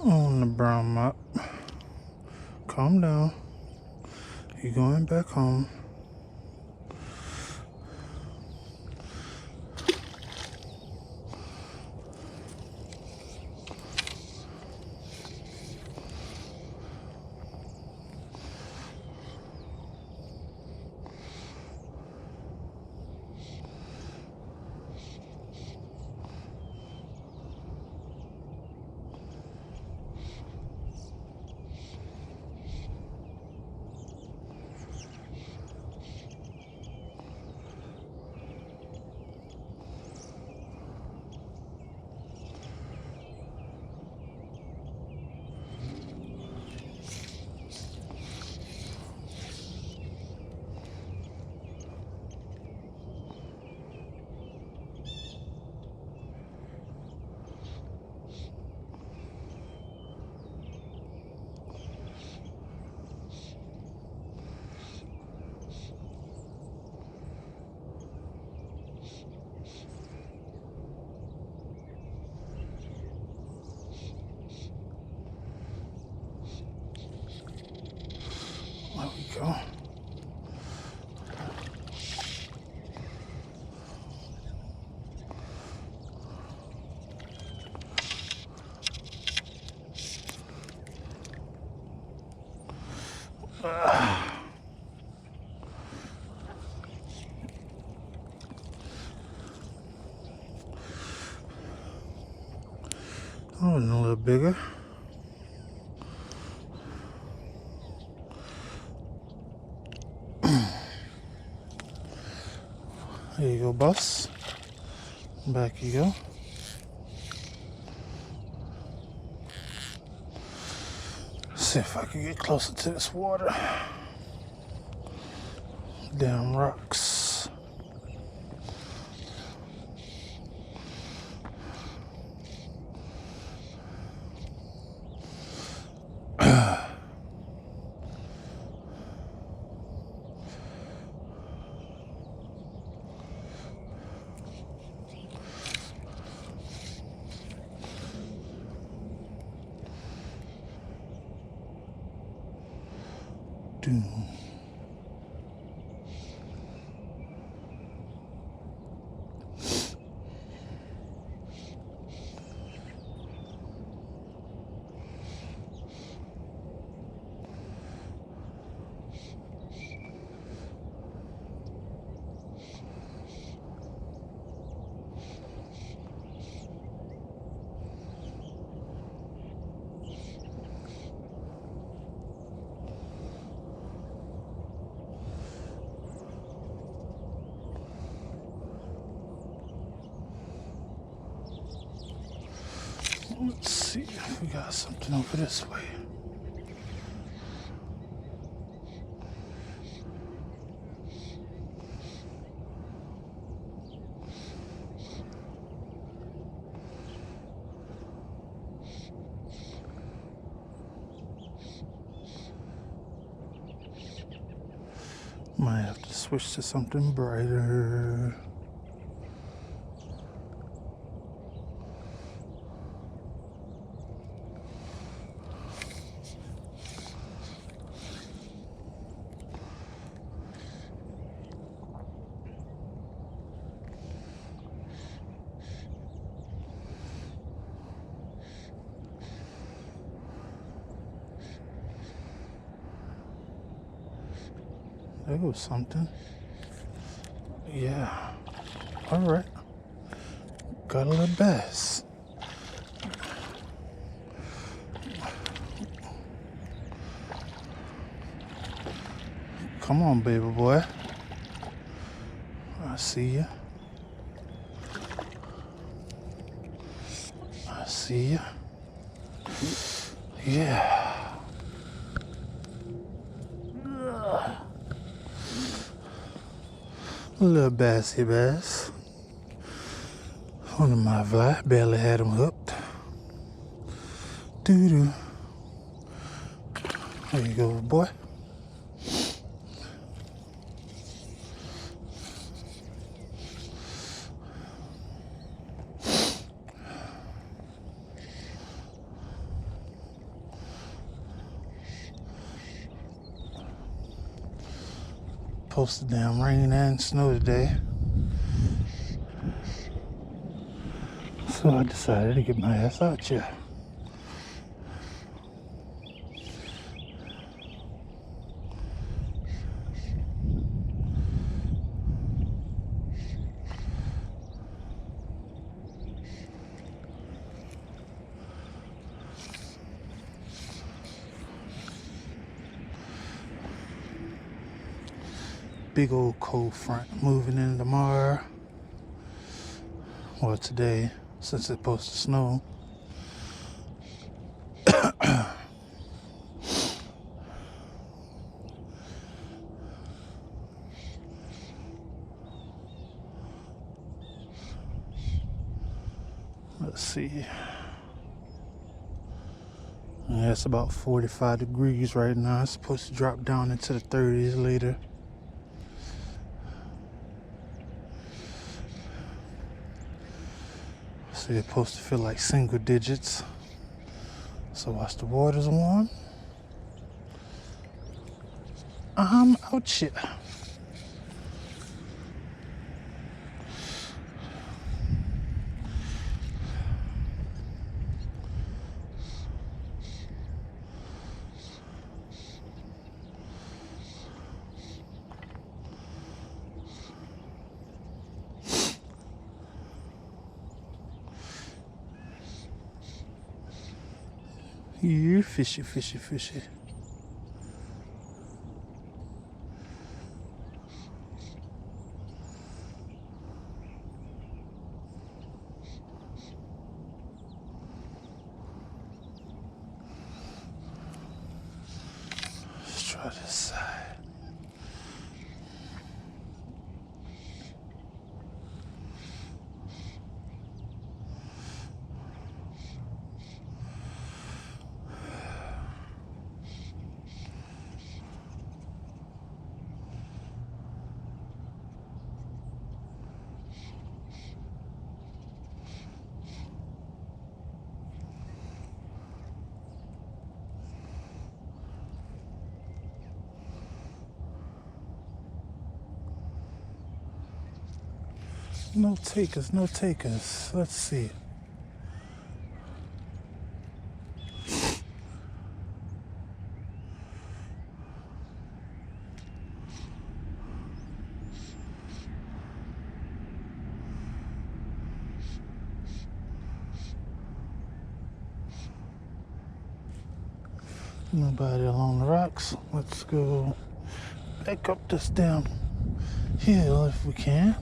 On the brown mop. Calm down. You're going back home. There we go. Oh, and a little bigger. There you go, boss. Back you go. See if I can get closer to this water. Damn rocks. Doom. Let's see if we got something over this way. Might have to switch to something brighter. There goes something. Yeah. All right. Got a little bass. Come on, baby boy. I see you. I see you. Yeah. A little bassy bass. One of my fly barely had him hooked. Doo-doo. There you go, boy. Supposed to damn rain and snow today. So I decided to get my ass out here. Big old cold front moving in tomorrow. Or today, since it's supposed to snow. Let's see. Yeah, it's about 45 degrees right now. It's supposed to drop down into the 30s later. So you're supposed to feel like single digits. So watch the water's warm. I'm out here. You fishy, fishy, fishy. Let's try this side. No takers, no takers. Let's see. Nobody along the rocks. Let's go back up this damn hill if we can.